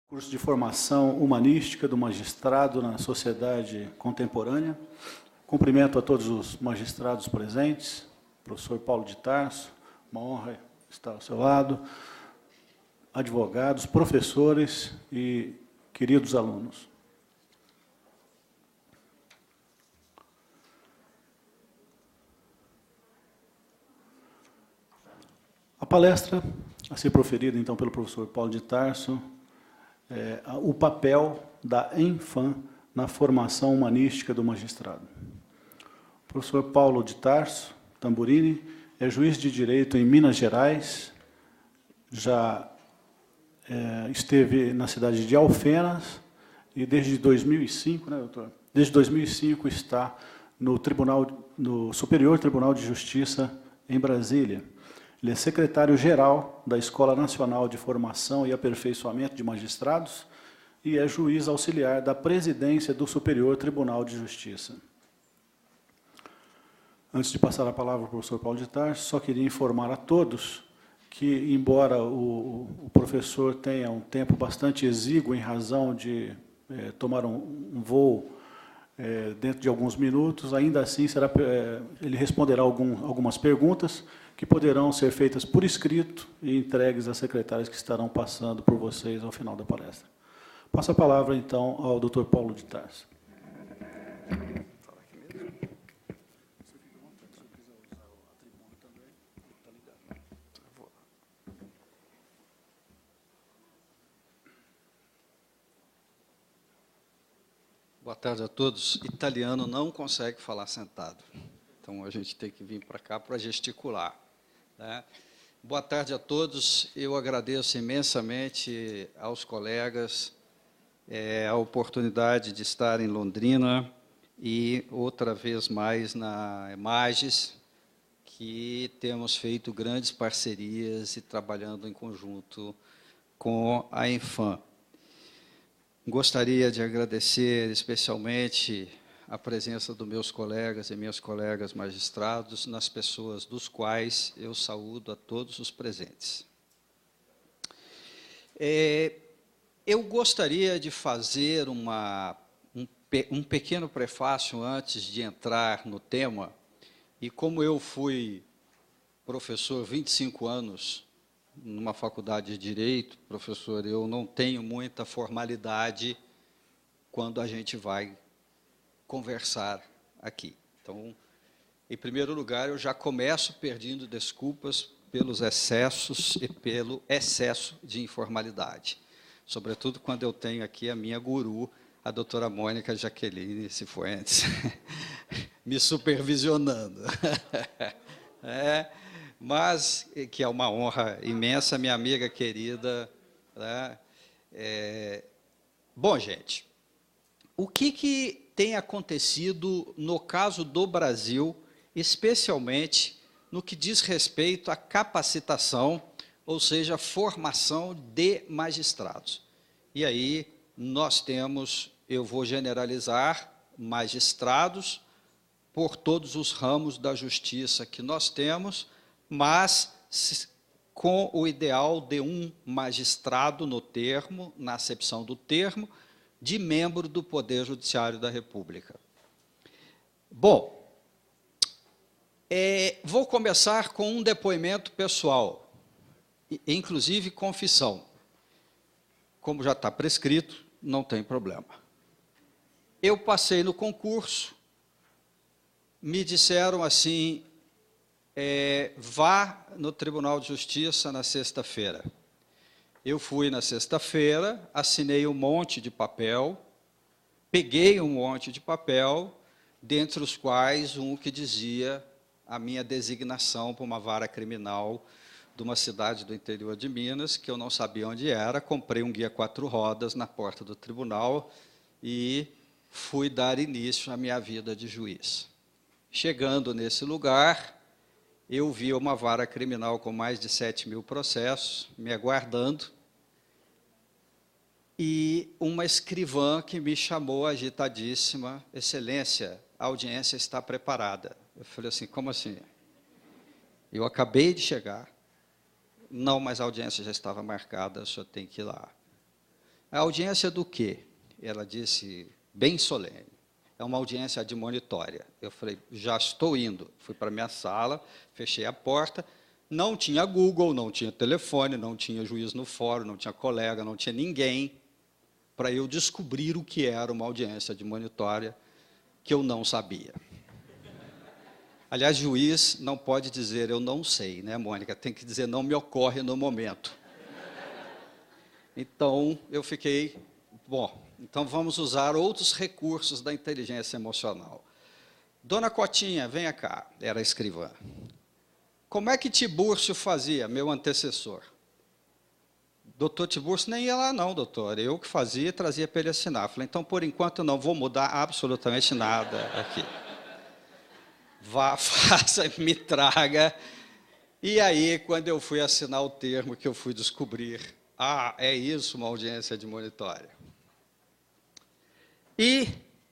Curso de formação humanística do magistrado na sociedade contemporânea. Cumprimento a todos os magistrados presentes, professor Paulo de Tarso, uma honra estar ao seu lado, advogados, professores e queridos alunos. A palestra a ser proferida, então, pelo professor Paulo de Tarso, o papel da ENFAM na formação humanística do magistrado. O professor Paulo de Tarso Tamburini é juiz de direito em Minas Gerais, já esteve na cidade de Alfenas e desde 2005, né, doutor? Desde 2005 está no Superior Tribunal de Justiça em Brasília. Ele é secretário-geral da Escola Nacional de Formação e Aperfeiçoamento de Magistrados e é juiz auxiliar da presidência do Superior Tribunal de Justiça. Antes de passar a palavra ao professor Paulo de Tarso, só queria informar a todos que, embora o professor tenha um tempo bastante exíguo em razão de tomar um voo dentro de alguns minutos, ainda assim ele responderá algumas perguntas que poderão ser feitas por escrito e entregues às secretárias que estarão passando por vocês ao final da palestra. Passo a palavra, então, ao Dr. Paulo de Tarso. Boa tarde a todos. Italiano não consegue falar sentado, então a gente tem que vir para cá para gesticular, né? Boa tarde a todos. Eu agradeço imensamente aos colegas a oportunidade de estar em Londrina e, outra vez mais, na Emages, que temos feito grandes parcerias e trabalhando em conjunto com a ENFAM. Gostaria de agradecer especialmente a presença dos meus colegas e minhas colegas magistrados, nas pessoas dos quais eu saúdo a todos os presentes. Eu gostaria de fazer um pequeno prefácio antes de entrar no tema, e como eu fui professor 25 anos numa faculdade de Direito, professor, eu não tenho muita formalidade quando a gente vai conversar aqui. Então, em primeiro lugar, eu já começo pedindo desculpas pelos excessos e pelo excesso de informalidade, sobretudo quando eu tenho aqui a minha guru, a doutora Mônica Jaqueline Cifuentes, me supervisionando. Mas que é uma honra imensa, minha amiga querida, né? Bom, gente, o que tem acontecido no caso do Brasil, especialmente no que diz respeito à capacitação, ou seja, a formação de magistrados? E aí nós temos, eu vou generalizar, magistrados por todos os ramos da justiça que nós temos, mas com o ideal de um magistrado no termo, na acepção do termo, de membro do Poder Judiciário da República. Bom, vou começar com um depoimento pessoal, inclusive confissão. Como já está prescrito, não tem problema. Eu passei no concurso, me disseram assim, vá no Tribunal de Justiça na sexta-feira. Eu fui na sexta-feira, assinei um monte de papel, peguei um monte de papel, dentre os quais um que dizia a minha designação para uma vara criminal de uma cidade do interior de Minas, que eu não sabia onde era, comprei um guia 4 rodas na porta do tribunal e fui dar início à minha vida de juiz. Chegando nesse lugar, eu vi uma vara criminal com mais de 7.000 processos me aguardando e uma escrivã que me chamou agitadíssima, Excelência, a audiência está preparada. Eu falei assim, como assim? Eu acabei de chegar. Não, mas a audiência já estava marcada, o senhor tem que ir lá. A audiência do quê? Ela disse, bem solene, é uma audiência admonitória. Eu falei, já estou indo. Fui para a minha sala, fechei a porta, não tinha Google, não tinha telefone, não tinha juiz no fórum, não tinha colega, não tinha ninguém para eu descobrir o que era uma audiência admonitória que eu não sabia. Aliás, juiz não pode dizer eu não sei, né, Mônica? Tem que dizer não me ocorre no momento. Então, eu fiquei, bom, então vamos usar outros recursos da inteligência emocional. Dona Cotinha, venha cá, era a escrivã. Como é que Tibúrcio fazia, meu antecessor? Doutor Tibúrcio nem ia lá não, doutor. Eu que fazia, trazia para ele assinar. Falei, então, por enquanto, não vou mudar absolutamente nada aqui. Vá, faça, me traga. E aí, quando eu fui assinar o termo, que eu fui descobrir, é isso, uma audiência admonitória. E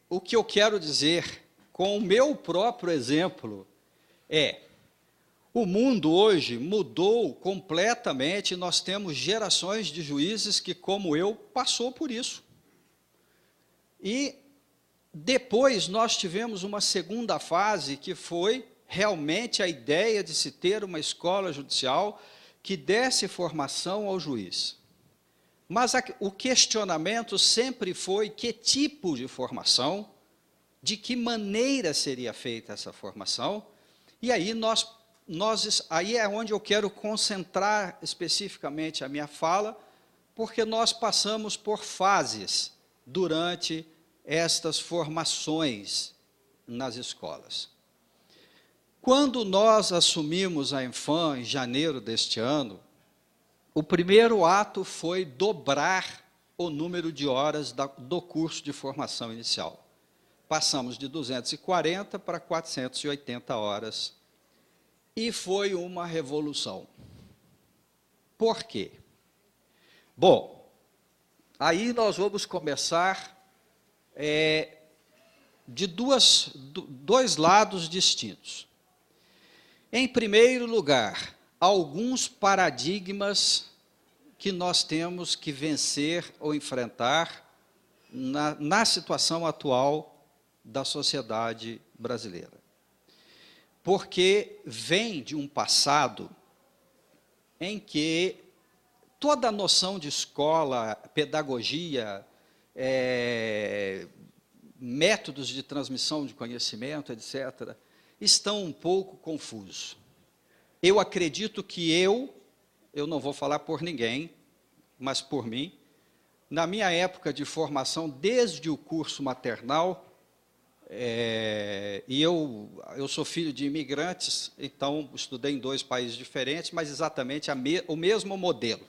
o que eu quero dizer, com o meu próprio exemplo, o mundo hoje mudou completamente, nós temos gerações de juízes que, como eu, passou por isso. E depois nós tivemos uma segunda fase, que foi realmente a ideia de se ter uma escola judicial que desse formação ao juiz. Mas o questionamento sempre foi que tipo de formação, de que maneira seria feita essa formação, e aí aí é onde eu quero concentrar especificamente a minha fala, porque nós passamos por fases durante estas formações nas escolas. Quando nós assumimos a Enfam, em janeiro deste ano, o primeiro ato foi dobrar o número de horas do curso de formação inicial. Passamos de 240 para 480 horas. E foi uma revolução. Por quê? Bom, aí nós vamos começar de dois lados distintos. Em primeiro lugar, alguns paradigmas que nós temos que vencer ou enfrentar na situação atual da sociedade brasileira. Porque vem de um passado em que toda a noção de escola, pedagogia, métodos de transmissão de conhecimento, etc., estão um pouco confusos. Eu acredito que eu não vou falar por ninguém, mas por mim, na minha época de formação, desde o curso maternal, e eu sou filho de imigrantes, então estudei em 2 países diferentes, mas exatamente o mesmo modelo.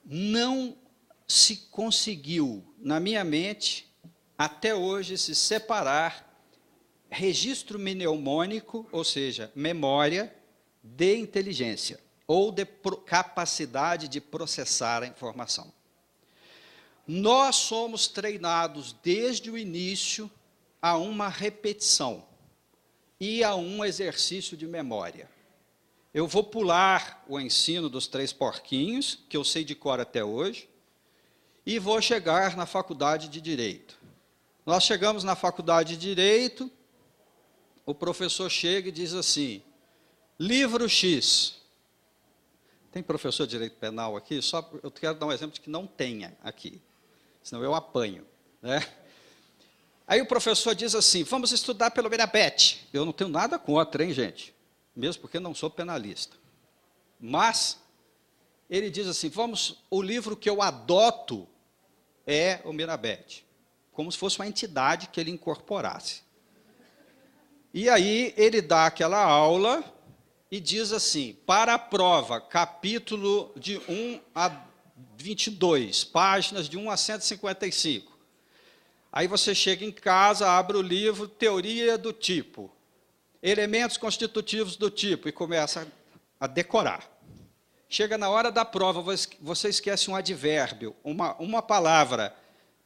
Não se conseguiu, na minha mente, até hoje, se separar registro mnemônico, ou seja, memória, de inteligência, ou de capacidade de processar a informação. Nós somos treinados desde o início a uma repetição e a um exercício de memória. Eu vou pular o ensino dos 3 porquinhos, que eu sei de cor até hoje, e vou chegar na faculdade de Direito. Nós chegamos na faculdade de Direito, o professor chega e diz assim, livro X. Tem professor de Direito Penal aqui? Eu quero dar um exemplo de que não tenha aqui. Senão eu apanho, né? Aí o professor diz assim, vamos estudar pelo Mirabete. Eu não tenho nada contra, hein, gente? Mesmo porque não sou penalista. Mas, ele diz assim, o livro que eu adoto é o Mirabete. Como se fosse uma entidade que ele incorporasse. E aí, ele dá aquela aula e diz assim, para a prova, capítulo de 1 a 22, páginas de 1 a 155. Aí você chega em casa, abre o livro, teoria do tipo, elementos constitutivos do tipo, e começa a decorar. Chega na hora da prova, você esquece um advérbio, uma palavra,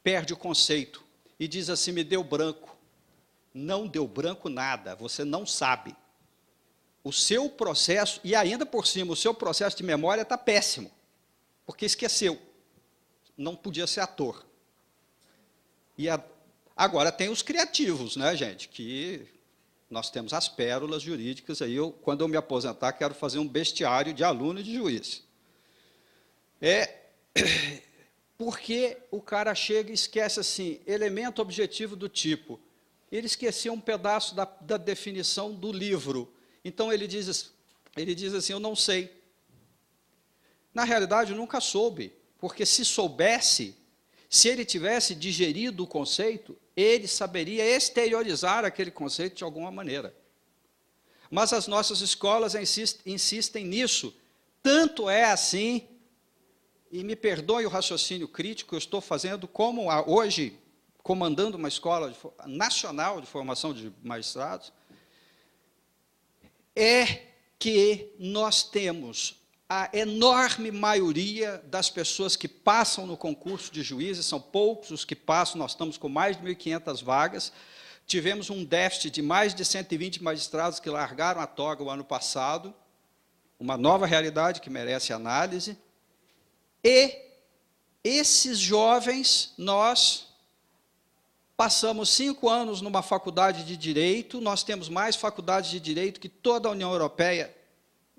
perde o conceito, e diz assim, me deu branco. Não deu branco nada, você não sabe. O seu processo, e ainda por cima, o seu processo de memória está péssimo, porque esqueceu. não podia ser ator. E agora tem os criativos, né, gente, que nós temos as pérolas jurídicas. Aí quando eu me aposentar, quero fazer um bestiário de aluno e de juiz. Porque o cara chega e esquece assim, elemento objetivo do tipo. Ele esqueceu um pedaço da definição do livro. Então, ele diz assim, eu não sei. Na realidade, eu nunca soube, porque se soubesse, se ele tivesse digerido o conceito, ele saberia exteriorizar aquele conceito de alguma maneira. Mas as nossas escolas insistem nisso. Tanto é assim, e me perdoe o raciocínio crítico, eu estou fazendo como hoje, comandando uma escola nacional de formação de magistrados, é que nós temos a enorme maioria das pessoas que passam no concurso de juízes, são poucos os que passam, nós estamos com mais de 1.500 vagas, tivemos um déficit de mais de 120 magistrados que largaram a toga o ano passado, uma nova realidade que merece análise, e esses jovens, nós passamos 5 anos numa faculdade de Direito, nós temos mais faculdades de Direito que toda a União Europeia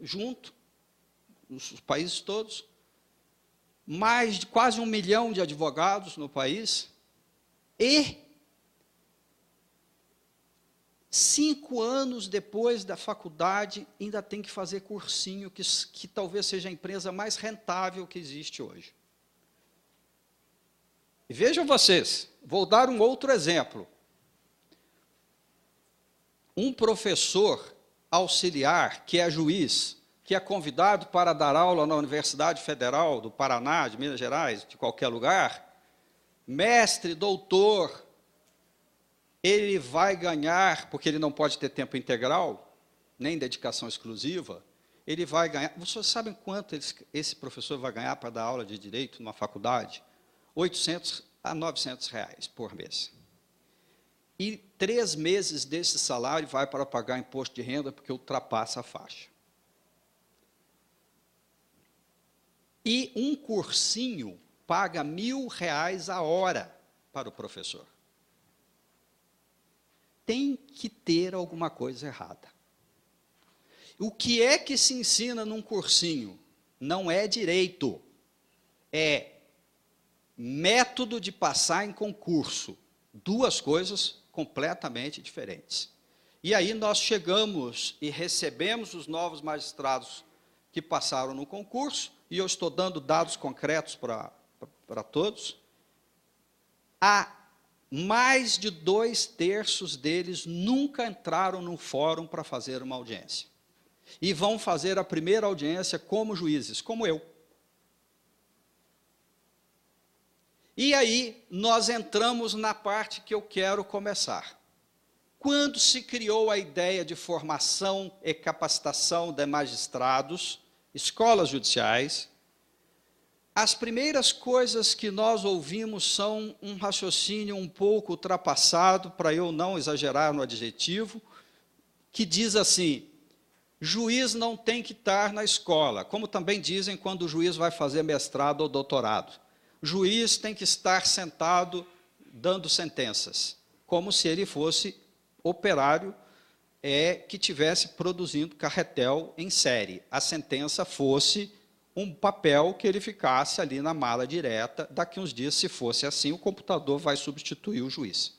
junto, nos países todos, mais de quase 1 milhão de advogados no país, e 5 anos depois da faculdade, ainda tem que fazer cursinho, que talvez seja a empresa mais rentável que existe hoje. E vejam vocês, vou dar um outro exemplo. Um professor auxiliar, que é juiz, que é convidado para dar aula na Universidade Federal do Paraná, de Minas Gerais, de qualquer lugar, mestre, doutor, ele vai ganhar, porque ele não pode ter tempo integral, nem dedicação exclusiva, ele vai ganhar, vocês sabem quanto esse professor vai ganhar para dar aula de Direito numa faculdade? 800 a 900 reais por mês. E 3 meses desse salário vai para pagar imposto de renda, porque ultrapassa a faixa. E um cursinho paga R$1.000 a hora para o professor. Tem que ter alguma coisa errada. O que é que se ensina num cursinho? Não é direito, é método de passar em concurso. 2 coisas completamente diferentes. E aí nós chegamos e recebemos os novos magistrados que passaram no concurso, e eu estou dando dados concretos para todos, mais de 2/3 deles nunca entraram no fórum para fazer uma audiência. E vão fazer a primeira audiência como juízes, como eu. E aí, nós entramos na parte que eu quero começar. Quando se criou a ideia de formação e capacitação de magistrados, escolas judiciais, as primeiras coisas que nós ouvimos são um raciocínio um pouco ultrapassado, para eu não exagerar no adjetivo, que diz assim, juiz não tem que estar na escola, como também dizem quando o juiz vai fazer mestrado ou doutorado. Juiz tem que estar sentado dando sentenças, como se ele fosse operário que estivesse produzindo carretel em série. A sentença fosse um papel que ele ficasse ali na mala direta. Daqui uns dias, se fosse assim, o computador vai substituir o juiz.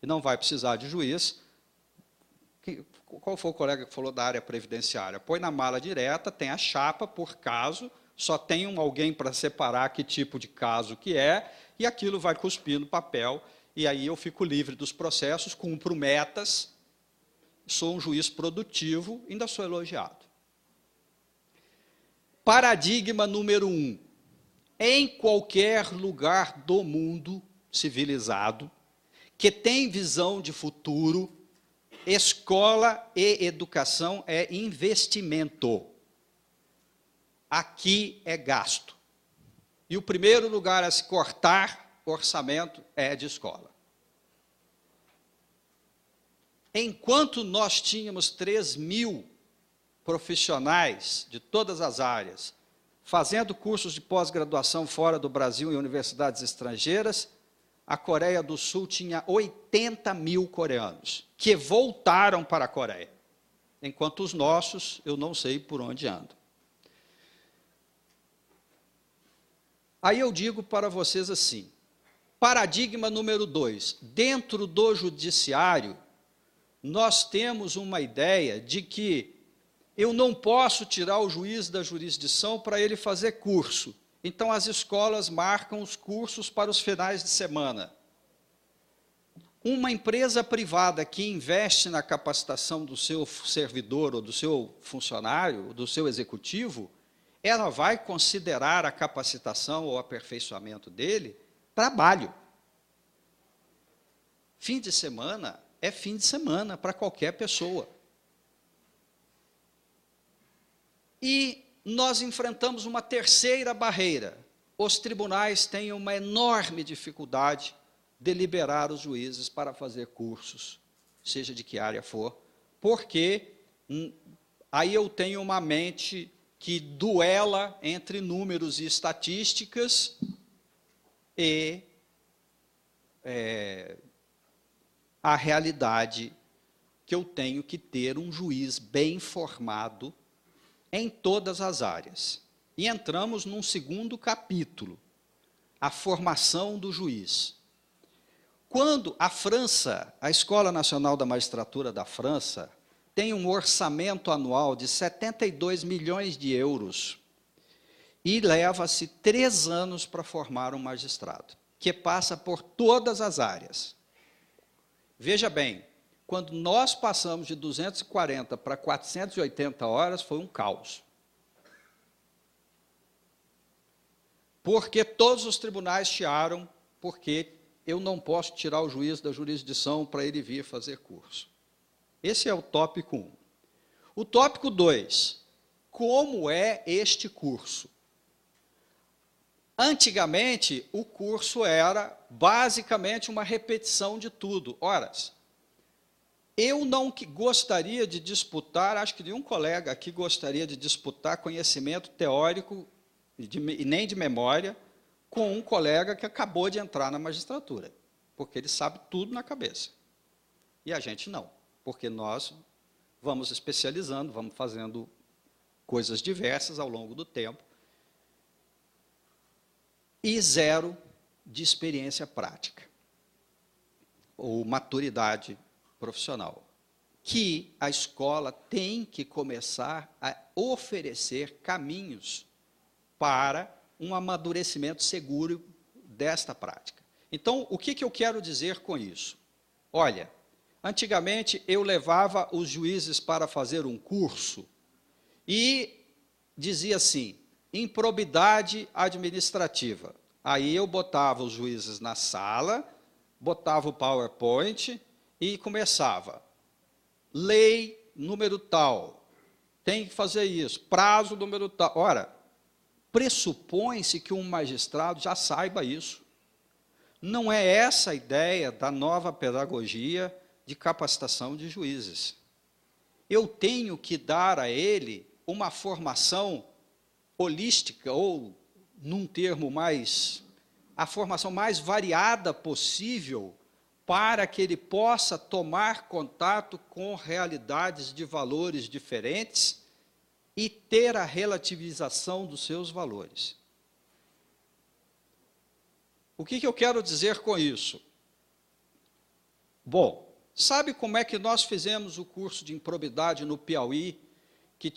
E não vai precisar de juiz. Qual foi o colega que falou da área previdenciária? Põe na mala direta, tem a chapa por caso, só tem alguém para separar que tipo de caso que é, e aquilo vai cuspir no papel, e aí eu fico livre dos processos, cumpro metas, sou um juiz produtivo, ainda sou elogiado. Paradigma número 1. Em qualquer lugar do mundo civilizado, que tem visão de futuro, escola e educação é investimento. Aqui é gasto. E o primeiro lugar a se cortar orçamento é de escola. Enquanto nós tínhamos 3.000 profissionais de todas as áreas fazendo cursos de pós-graduação fora do Brasil em universidades estrangeiras, a Coreia do Sul tinha 80 mil coreanos que voltaram para a Coreia, enquanto os nossos, eu não sei por onde andam. Aí eu digo para vocês assim, paradigma número 2, dentro do judiciário, nós temos uma ideia de que eu não posso tirar o juiz da jurisdição para ele fazer curso. Então, as escolas marcam os cursos para os finais de semana. Uma empresa privada que investe na capacitação do seu servidor, ou do seu funcionário, ou do seu executivo, ela vai considerar a capacitação ou aperfeiçoamento dele trabalho. Fim de semana é fim de semana para qualquer pessoa. E nós enfrentamos uma terceira barreira. Os tribunais têm uma enorme dificuldade de liberar os juízes para fazer cursos, seja de que área for, porque aí eu tenho uma mente que duela entre números e estatísticas e a realidade que eu tenho que ter um juiz bem formado em todas as áreas. E entramos num segundo capítulo, a formação do juiz. Quando a França, a Escola Nacional da Magistratura da França, tem um orçamento anual de 72 milhões de euros e leva-se 3 anos para formar um magistrado, que passa por todas as áreas. Veja bem, quando nós passamos de 240 para 480 horas, foi um caos. Porque todos os tribunais chiaram, porque eu não posso tirar o juiz da jurisdição para ele vir fazer curso. Esse é o tópico 1. O tópico 2, como é este curso? Antigamente, o curso era basicamente uma repetição de tudo. Ora, eu não gostaria de disputar, acho que nenhum colega aqui gostaria de disputar conhecimento teórico e nem de memória com um colega que acabou de entrar na magistratura, porque ele sabe tudo na cabeça. E a gente não, porque nós vamos especializando, vamos fazendo coisas diversas ao longo do tempo, e 0 de experiência prática, ou maturidade profissional, que a escola tem que começar a oferecer caminhos para um amadurecimento seguro desta prática. Então, o que eu quero dizer com isso? Olha, antigamente eu levava os juízes para fazer um curso e dizia assim, improbidade administrativa. Aí eu botava os juízes na sala, botava o PowerPoint e começava. Lei número tal, tem que fazer isso, prazo número tal. Ora, pressupõe-se que um magistrado já saiba isso. Não é essa a ideia da nova pedagogia de capacitação de juízes. Eu tenho que dar a ele uma formação holística, ou, num termo mais, a formação mais variada possível, para que ele possa tomar contato com realidades de valores diferentes e ter a relativização dos seus valores. O que eu quero dizer com isso? Bom, sabe como é que nós fizemos o curso de improbidade no Piauí, que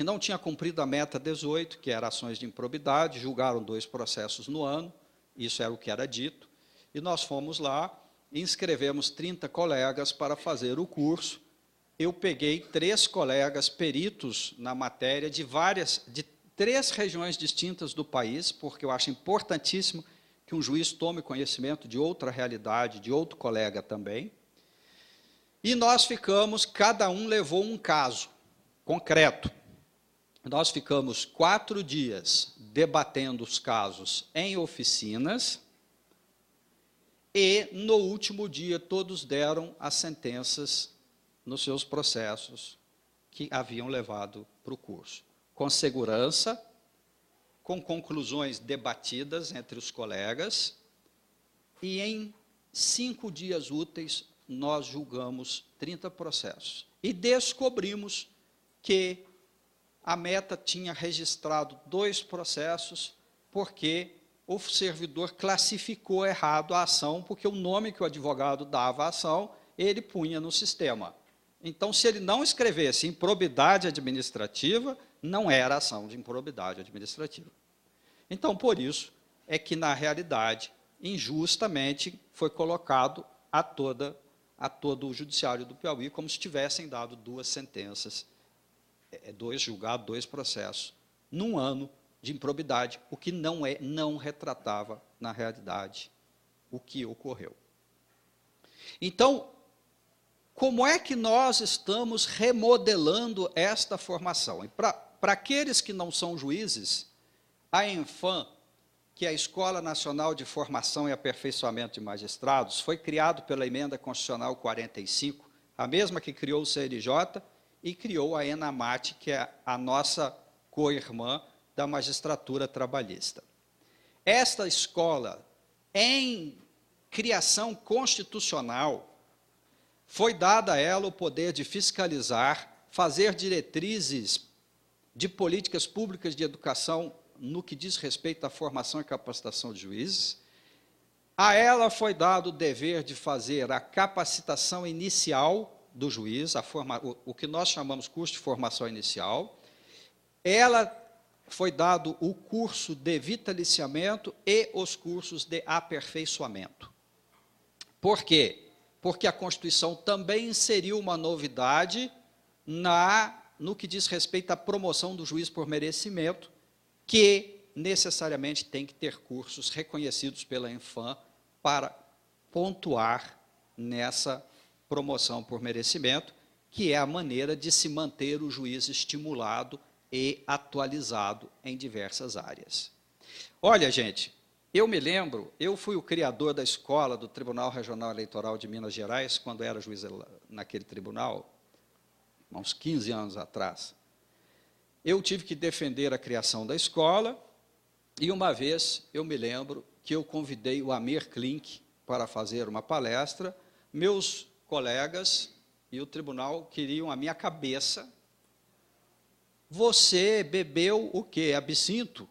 não tinha cumprido a meta 18, que era ações de improbidade, julgaram 2 processos no ano, isso era o que era dito, e nós fomos lá, inscrevemos 30 colegas para fazer o curso. Eu peguei 3 colegas peritos na matéria de 3 regiões distintas do país, porque eu acho importantíssimo que um juiz tome conhecimento de outra realidade, de outro colega também. E nós ficamos, cada um levou um caso concreto. Nós ficamos 4 dias debatendo os casos em oficinas, e no último dia todos deram as sentenças nos seus processos que haviam levado para o curso. com segurança, com conclusões debatidas entre os colegas, e em 5 dias úteis nós julgamos 30 processos. E descobrimos que a Meta tinha registrado 2 processos porque o servidor classificou errado a ação, porque o nome que o advogado dava à ação, ele punha no sistema. Então, se ele não escrevesse improbidade administrativa, não era ação de improbidade administrativa. Então, por isso, é que, na realidade, injustamente, foi colocado a todo o judiciário do Piauí como se tivessem dado 2 sentenças, 2 julgados, 2 processos, num ano de improbidade, o que não retratava, na realidade, o que ocorreu. Então, como é que nós estamos remodelando esta formação? E para aqueles que não são juízes, a ENFAM, que é a Escola Nacional de Formação e Aperfeiçoamento de Magistrados, foi criado pela Emenda Constitucional 45, a mesma que criou o CNJ e criou a ENAMAT, que é a nossa co-irmã da magistratura trabalhista. Esta escola, em criação constitucional, foi dada a ela o poder de fiscalizar, fazer diretrizes de políticas públicas de educação no que diz respeito à formação e capacitação de juízes. A ela foi dado o dever de fazer a capacitação inicial do juiz, o que nós chamamos curso de formação inicial. Ela foi dado o curso de vitaliciamento e os cursos de aperfeiçoamento. Por quê? Porque a Constituição também inseriu uma novidade no que diz respeito à promoção do juiz por merecimento, que necessariamente tem que ter cursos reconhecidos pela ENFAM para pontuar nessa promoção por merecimento, que é a maneira de se manter o juiz estimulado e atualizado em diversas áreas. Olha, gente, eu me lembro, eu fui o criador da escola do Tribunal Regional Eleitoral de Minas Gerais, quando era juiz naquele tribunal, há uns 15 anos atrás. Eu tive que defender a criação da escola, e uma vez eu me lembro que eu convidei o Amir Klink para fazer uma palestra, meus colegas e o tribunal queriam a minha cabeça. Você bebeu o quê? Absinto?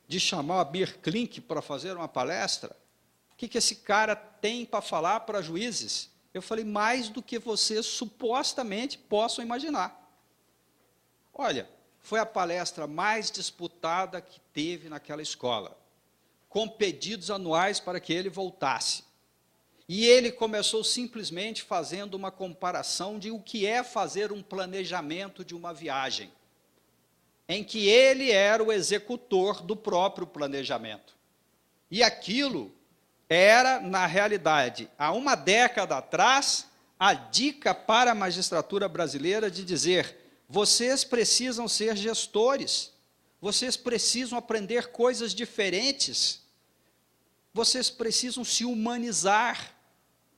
De chamar o Amir Klink para fazer uma palestra? O que esse cara tem para falar para juízes? Eu falei, mais do que vocês supostamente possam imaginar. Olha, foi a palestra mais disputada que teve naquela escola, com pedidos anuais para que ele voltasse. E ele começou simplesmente fazendo uma comparação de o que é fazer um planejamento de uma viagem, em que ele era o executor do próprio planejamento. E aquilo era, na realidade, há uma década atrás, a dica para a magistratura brasileira de dizer: vocês precisam ser gestores, vocês precisam aprender coisas diferentes, vocês precisam se humanizar,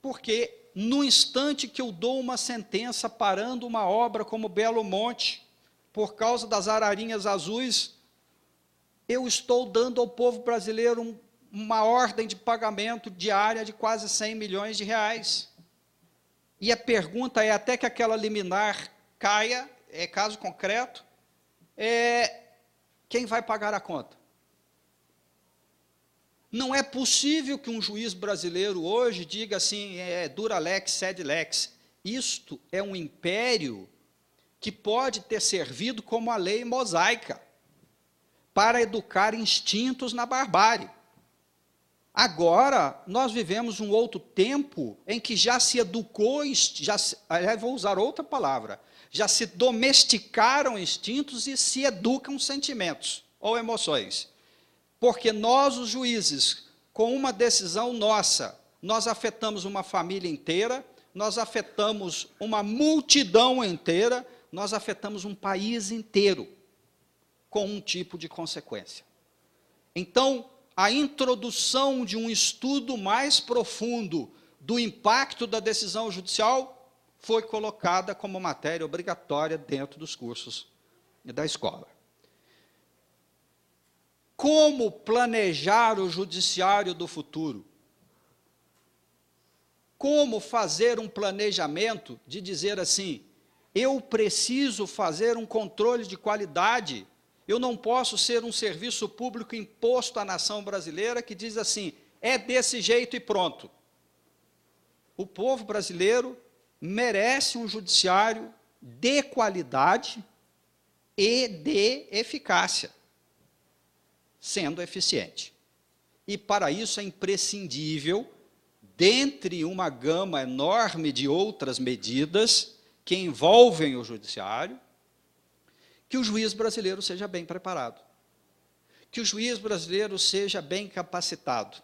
porque no instante que eu dou uma sentença parando uma obra como Belo Monte, por causa das ararinhas azuis, eu estou dando ao povo brasileiro uma ordem de pagamento diária de quase 100 milhões de reais. E a pergunta é, até que aquela liminar caia, é caso concreto, quem vai pagar a conta? Não é possível que um juiz brasileiro hoje diga assim, dura lex, sed lex. Isto é um império que pode ter servido como a lei mosaica, para educar instintos na barbárie. Agora, nós vivemos um outro tempo em que já se educou, vou usar outra palavra, já se domesticaram instintos e se educam sentimentos ou emoções. Porque nós, os juízes, com uma decisão nossa, nós afetamos uma família inteira, nós afetamos uma multidão inteira, nós afetamos um país inteiro com um tipo de consequência. Então, a introdução de um estudo mais profundo do impacto da decisão judicial foi colocada como matéria obrigatória dentro dos cursos da escola. como planejar o judiciário do futuro. Como fazer um planejamento de dizer assim, eu preciso fazer um controle de qualidade, eu não posso ser um serviço público imposto à nação brasileira que diz assim, é desse jeito e pronto. O povo brasileiro merece um judiciário de qualidade e de eficácia, sendo eficiente. E para isso é imprescindível, dentre uma gama enorme de outras medidas que envolvem o judiciário, que o juiz brasileiro seja bem preparado, que o juiz brasileiro seja bem capacitado,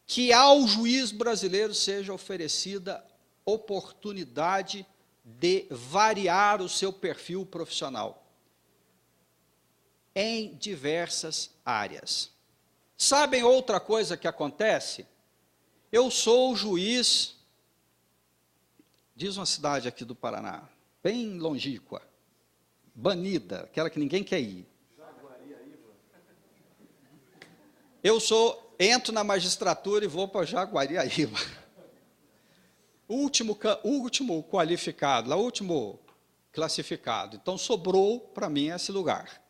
que ao juiz brasileiro seja oferecida oportunidade de variar o seu perfil profissional em diversas áreas. Sabem outra coisa que acontece? Eu sou juiz, diz uma cidade aqui do Paraná, bem longínqua, banida, aquela que ninguém quer ir. Entro na magistratura e vou para Jaguariaíba. O último qualificado, o último classificado. Então, sobrou para mim esse lugar.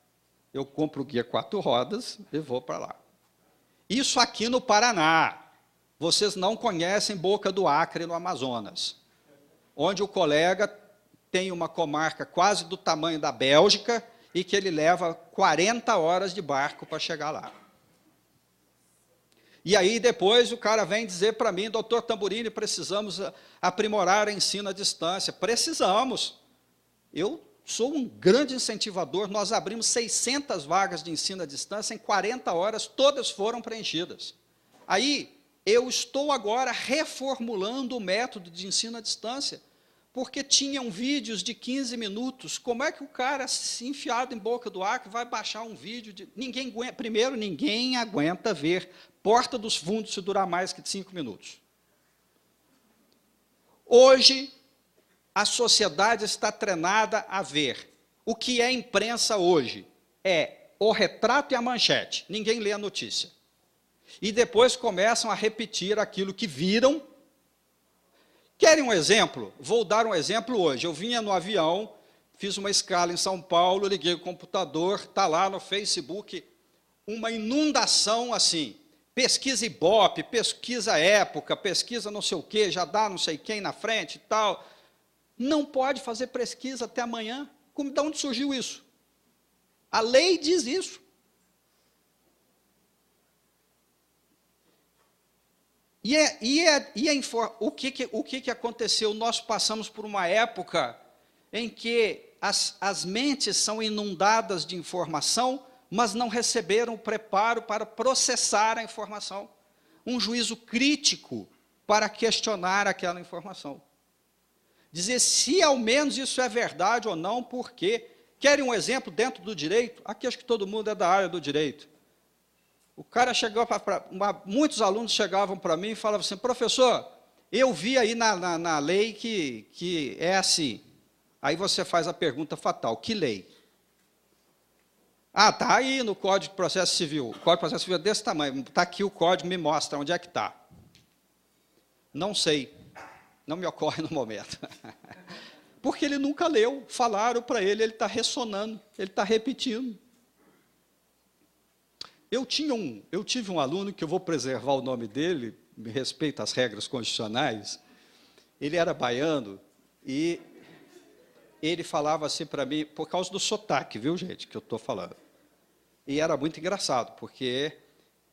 Eu compro o guia 4 rodas e vou para lá. Isso aqui no Paraná. Vocês não conhecem Boca do Acre, no Amazonas, onde o colega tem uma comarca quase do tamanho da Bélgica e que ele leva 40 horas de barco para chegar lá. E aí depois o cara vem dizer para mim, doutor Tamburini, precisamos aprimorar o ensino à distância. Precisamos. Eu sou um grande incentivador, nós abrimos 600 vagas de ensino à distância, em 40 horas todas foram preenchidas. Aí eu estou agora reformulando o método de ensino à distância, porque tinham vídeos de 15 minutos. Como é que o cara, se enfiado em Boca do Acre, vai baixar um vídeo de... Primeiro, ninguém aguenta ver Porta dos Fundos se durar mais que 5 minutos. Hoje, a sociedade está treinada a ver. O que é imprensa hoje é o retrato e a manchete. Ninguém lê a notícia. E depois começam a repetir aquilo que viram. Querem um exemplo? Vou dar um exemplo hoje. Eu vinha no avião, fiz uma escala em São Paulo, liguei o computador, está lá no Facebook, uma inundação assim, pesquisa Ibope, pesquisa Época, pesquisa não sei o quê, já dá não sei quem na frente e tal. Não pode fazer pesquisa até amanhã. De onde surgiu isso? A lei diz isso. O que aconteceu? Nós passamos por uma época em que as mentes são inundadas de informação, mas não receberam o preparo para processar a informação. Um juízo crítico para questionar aquela informação. Dizer se ao menos isso é verdade ou não, por quê. Querem um exemplo dentro do direito? Aqui acho que todo mundo é da área do direito. O cara chegou muitos alunos chegavam para mim e falavam assim, professor, eu vi aí na lei que é assim. Aí você faz a pergunta fatal, que lei? Ah, está aí no Código de Processo Civil. O Código de Processo Civil é desse tamanho. Está aqui o código, me mostra onde é que está. Não sei. Não me ocorre no momento. Porque ele nunca leu. Falaram para ele está ressonando, ele está repetindo. Eu tive um aluno, que eu vou preservar o nome dele, me respeito às regras constitucionais. Ele era baiano e ele falava assim para mim, por causa do sotaque, viu, gente, que eu estou falando. E era muito engraçado, porque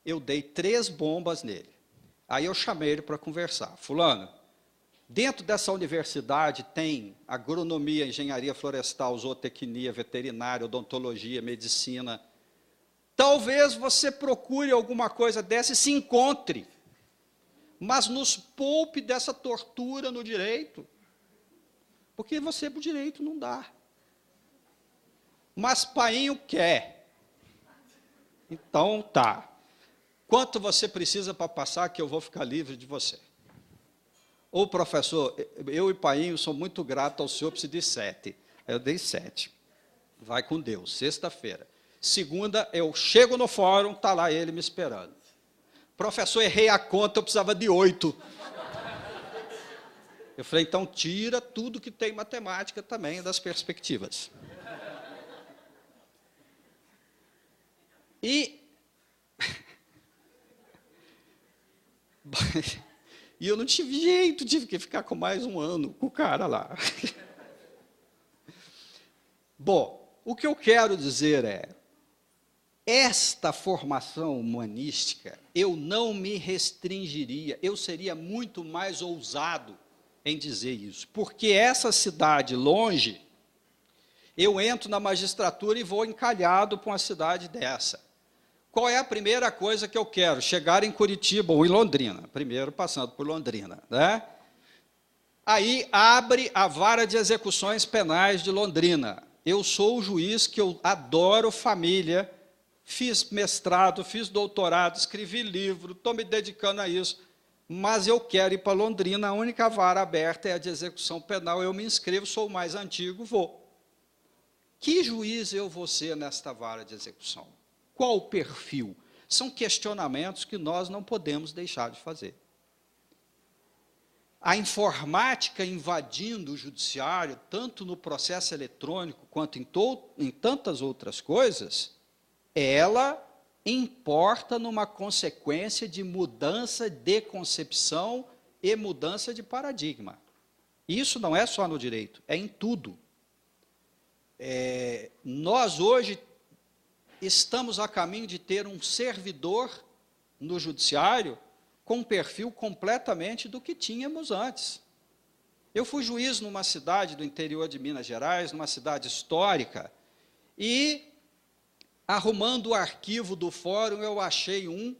eu dei 3 bombas nele. Aí eu chamei ele para conversar. Fulano, dentro dessa universidade tem agronomia, engenharia florestal, zootecnia, veterinária, odontologia, medicina. Talvez você procure alguma coisa dessa e se encontre, mas nos poupe dessa tortura no direito. Porque você, para o direito, não dá. Mas painho quer. Então, tá. Quanto você precisa para passar que eu vou ficar livre de você? Ô, professor, eu e painho sou muito grato ao senhor, preciso de 7. Aí eu dei 7. Vai com Deus, sexta-feira. Segunda, eu chego no fórum, está lá ele me esperando. Professor, errei a conta, eu precisava de 8. Eu falei, então tira tudo que tem matemática também das perspectivas. E eu não tive jeito, tive que ficar com mais um ano com o cara lá. Bom, o que eu quero dizer é, esta formação humanística, eu não me restringiria, eu seria muito mais ousado em dizer isso, porque essa cidade longe, eu entro na magistratura e vou encalhado para uma cidade dessa. Qual é a primeira coisa que eu quero? Chegar em Curitiba ou em Londrina, primeiro passando por Londrina, né? Aí abre a vara de execuções penais de Londrina. Eu sou o juiz que eu adoro família, fiz mestrado, fiz doutorado, escrevi livro, estou me dedicando a isso, mas eu quero ir para Londrina, a única vara aberta é a de execução penal, eu me inscrevo, sou o mais antigo, vou. Que juiz eu vou ser nesta vara de execução? Qual o perfil? São questionamentos que nós não podemos deixar de fazer. A informática invadindo o judiciário, tanto no processo eletrônico quanto em tantas outras coisas, ela importa numa consequência de mudança de concepção e mudança de paradigma. Isso não é só no direito, é em tudo. Nós hoje estamos a caminho de ter um servidor no judiciário com um perfil completamente do que tínhamos antes. Eu fui juiz numa cidade do interior de Minas Gerais, numa cidade histórica, e, arrumando o arquivo do fórum, eu achei um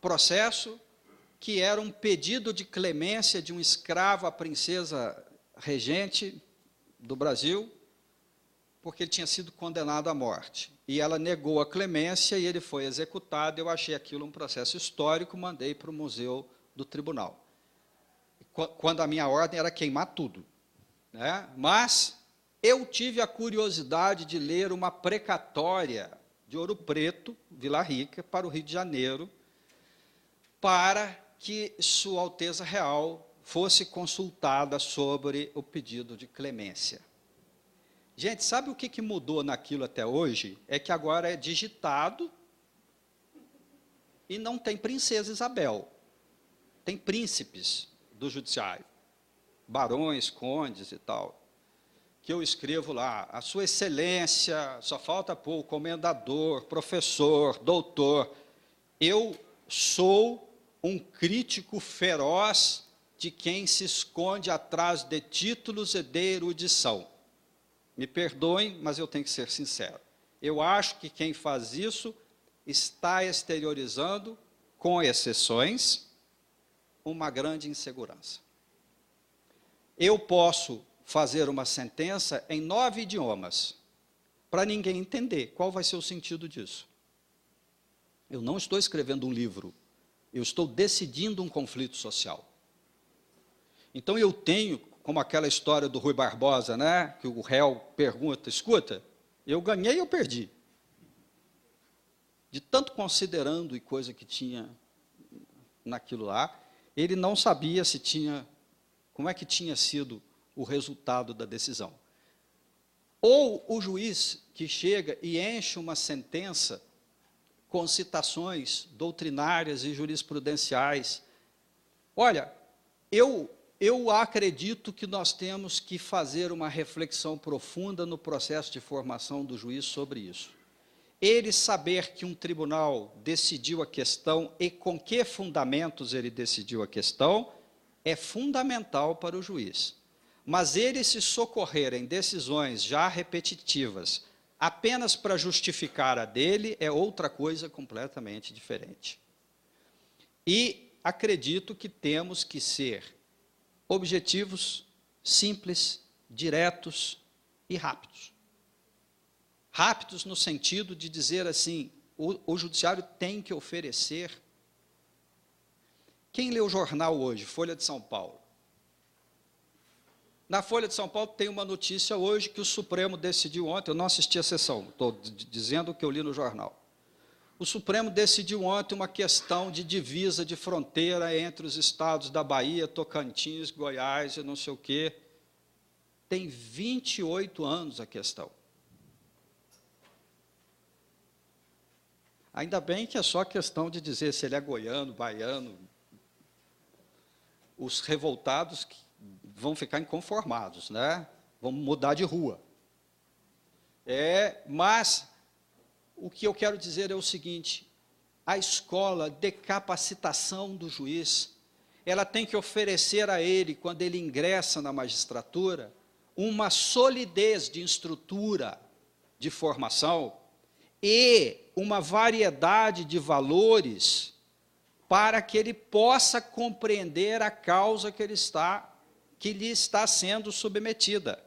processo que era um pedido de clemência de um escravo à princesa regente do Brasil, porque ele tinha sido condenado à morte. E ela negou a clemência e ele foi executado. Eu achei aquilo um processo histórico, mandei para o museu do tribunal. Quando a minha ordem era queimar tudo, né? Mas eu tive a curiosidade de ler uma precatória de Ouro Preto, Vila Rica, para o Rio de Janeiro, para que Sua Alteza Real fosse consultada sobre o pedido de clemência. Gente, sabe o que mudou naquilo até hoje? É que agora é digitado e não tem princesa Isabel. Tem príncipes do judiciário, barões, condes e tal, que eu escrevo lá, a sua excelência, só falta pôr comendador, professor, doutor. Eu sou um crítico feroz de quem se esconde atrás de títulos e de erudição. Me perdoem, mas eu tenho que ser sincero. Eu acho que quem faz isso está exteriorizando, com exceções, uma grande insegurança. Eu posso fazer uma sentença em 9 idiomas, para ninguém entender qual vai ser o sentido disso. Eu não estou escrevendo um livro, eu estou decidindo um conflito social. Então eu tenho, como aquela história do Rui Barbosa, né, que o réu pergunta, escuta, eu ganhei ou perdi? De tanto considerando e coisa que tinha naquilo lá, ele não sabia se tinha, como é que tinha sido o resultado da decisão. Ou o juiz que chega e enche uma sentença com citações doutrinárias e jurisprudenciais. Olha, eu acredito que nós temos que fazer uma reflexão profunda no processo de formação do juiz sobre isso. Ele saber que um tribunal decidiu a questão e com que fundamentos ele decidiu a questão é fundamental para o juiz. Mas ele se socorrer em decisões já repetitivas apenas para justificar a dele é outra coisa completamente diferente. E acredito que temos que ser objetivos, simples, diretos e rápidos. Rápidos no sentido de dizer assim, o judiciário tem que oferecer. Quem lê o jornal hoje, Folha de São Paulo? Na Folha de São Paulo tem uma notícia hoje que o Supremo decidiu ontem, eu não assisti a sessão, estou dizendo o que eu li no jornal. O Supremo decidiu ontem uma questão de divisa de fronteira entre os estados da Bahia, Tocantins, Goiás e não sei o quê. Tem 28 anos a questão. Ainda bem que é só questão de dizer se ele é goiano, baiano. Os revoltados vão ficar inconformados, né? Vão mudar de rua. Mas o que eu quero dizer é o seguinte: a escola de capacitação do juiz, ela tem que oferecer a ele, quando ele ingressa na magistratura, uma solidez de estrutura de formação e uma variedade de valores para que ele possa compreender a causa que lhe está sendo submetida.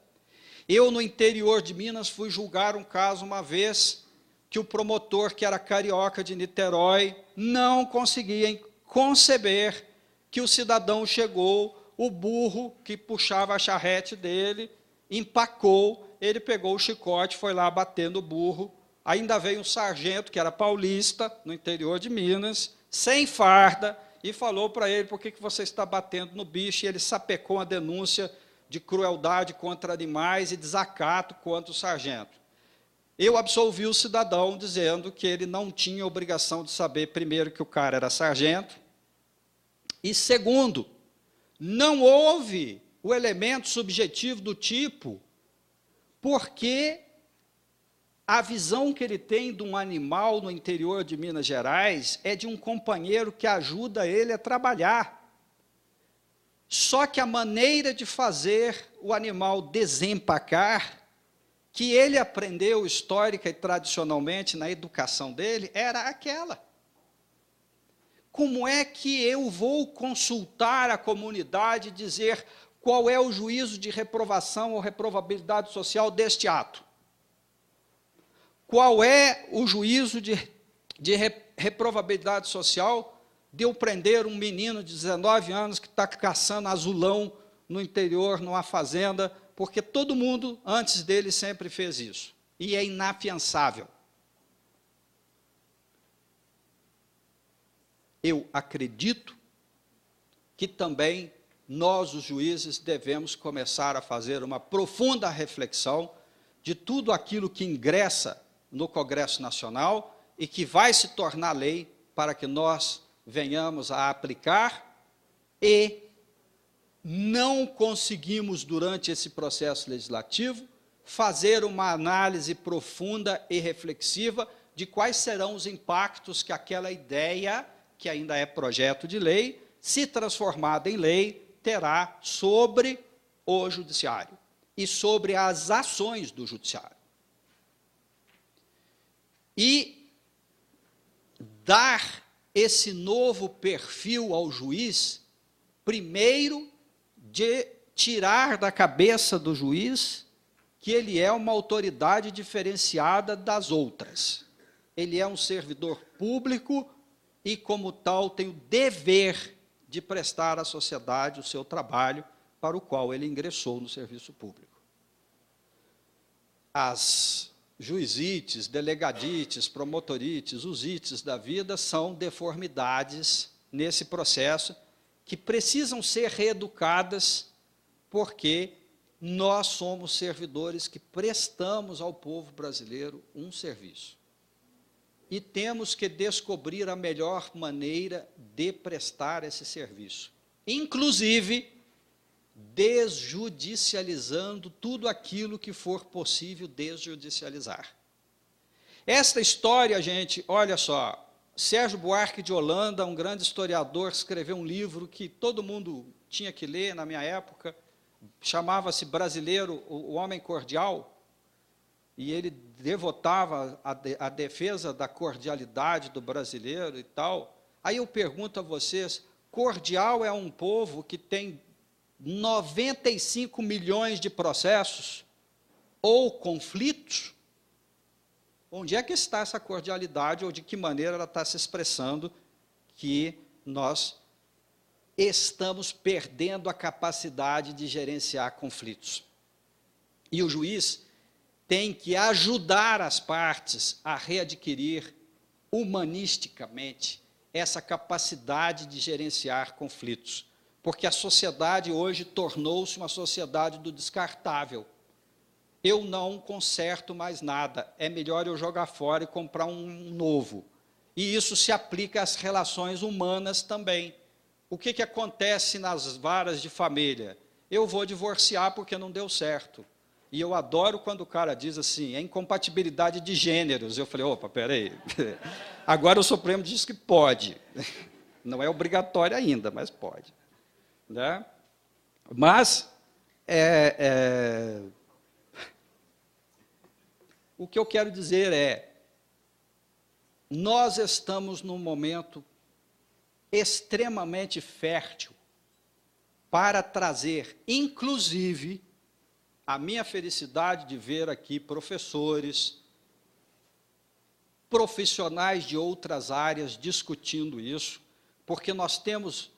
Eu, no interior de Minas, fui julgar um caso uma vez que o promotor, que era carioca de Niterói, não conseguia conceber que o cidadão chegou, o burro que puxava a charrete dele, empacou, ele pegou o chicote, foi lá bater no burro, ainda veio um sargento, que era paulista, no interior de Minas, sem farda, e falou para ele: por que você está batendo no bicho? E ele sapecou a denúncia de crueldade contra animais e desacato contra o sargento. Eu absolvi o cidadão, dizendo que ele não tinha obrigação de saber, primeiro, que o cara era sargento, e, segundo, não houve o elemento subjetivo do tipo, porque a visão que ele tem de um animal no interior de Minas Gerais é de um companheiro que ajuda ele a trabalhar. Só que a maneira de fazer o animal desempacar, que ele aprendeu histórica e tradicionalmente na educação dele, era aquela. Como é que eu vou consultar a comunidade e dizer qual é o juízo de reprovação ou reprovabilidade social deste ato? Qual é o juízo de reprovabilidade social de eu prender um menino de 19 anos que está caçando azulão no interior, numa fazenda, porque todo mundo, antes dele, sempre fez isso. E é inafiançável. Eu acredito que também nós, os juízes, devemos começar a fazer uma profunda reflexão de tudo aquilo que ingressa no Congresso Nacional e que vai se tornar lei para que nós venhamos a aplicar, e não conseguimos, durante esse processo legislativo, fazer uma análise profunda e reflexiva de quais serão os impactos que aquela ideia, que ainda é projeto de lei, se transformada em lei, terá sobre o judiciário e sobre as ações do judiciário. E dar esse novo perfil ao juiz, primeiro, de tirar da cabeça do juiz que ele é uma autoridade diferenciada das outras. Ele é um servidor público e, como tal, tem o dever de prestar à sociedade o seu trabalho para o qual ele ingressou no serviço público. As juizites, delegadites, promotorites, usites da vida são deformidades nesse processo que precisam ser reeducadas, porque nós somos servidores que prestamos ao povo brasileiro um serviço. E temos que descobrir a melhor maneira de prestar esse serviço, inclusive desjudicializando tudo aquilo que for possível desjudicializar. Esta história, gente, olha só, Sérgio Buarque de Holanda, um grande historiador, escreveu um livro que todo mundo tinha que ler na minha época, chamava-se Brasileiro, o Homem Cordial, e ele devotava a defesa da cordialidade do brasileiro e tal. Aí eu pergunto a vocês, cordial é um povo que tem 95 milhões de processos ou conflitos? Onde é que está essa cordialidade, ou de que maneira ela está se expressando, que nós estamos perdendo a capacidade de gerenciar conflitos. E o juiz tem que ajudar as partes a readquirir humanisticamente essa capacidade de gerenciar conflitos, porque a sociedade hoje tornou-se uma sociedade do descartável. Eu não conserto mais nada, é melhor eu jogar fora e comprar um novo. E isso se aplica às relações humanas também. O que acontece nas varas de família? Eu vou divorciar porque não deu certo. E eu adoro quando o cara diz assim, é incompatibilidade de gêneros. Eu falei, opa, peraí. Agora o Supremo diz que pode. Não é obrigatório ainda, mas pode. Né? Mas, o que eu quero dizer é, nós estamos num momento extremamente fértil para trazer, inclusive, a minha felicidade de ver aqui professores, profissionais de outras áreas discutindo isso, porque nós temos